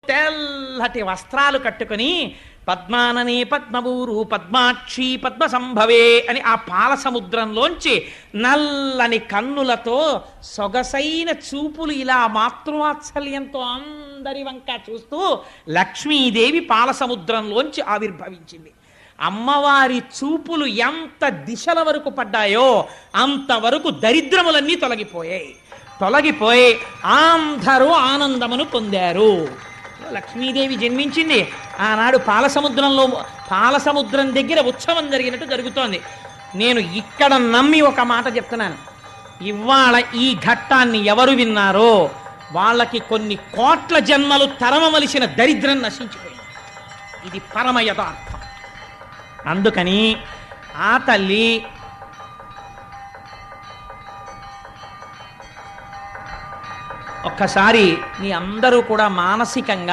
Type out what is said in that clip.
తెల్లటి వస్త్రాలు కట్టుకుని పద్మాననే పద్మవూరు పద్మాక్షి పద్మ సంభవే అని ఆ పాల సముద్రంలోంచి నల్లని కన్నులతో సొగసైన చూపులు ఇలా మాతృవాత్సల్యంతో అందరి వంక చూస్తూ లక్ష్మీదేవి పాల సముద్రంలోంచి ఆవిర్భవించింది. అమ్మవారి చూపులు ఎంత దిశల వరకు పడ్డాయో అంతవరకు దరిద్రములన్నీ తొలగిపోయి అందరూ ఆనందమును పొందారు. లక్ష్మీదేవి జన్మించింది. ఆనాడు పాలసముద్రం దగ్గర ఉత్సవం జరిగినట్టు జరుగుతోంది. నేను ఇక్కడ నమ్మి ఒక మాట చెప్తున్నాను. ఇవాళ ఈ ఘట్టాన్ని ఎవరు విన్నారో వాళ్ళకి కొన్ని కోట్ల జన్మలు తరమవలసిన దరిద్రం నశించిపోయింది. ఇది పరమ యథార్థం. అందుకని ఆ తల్లి ఒక్కసారి మీ అందరూ కూడా మానసికంగా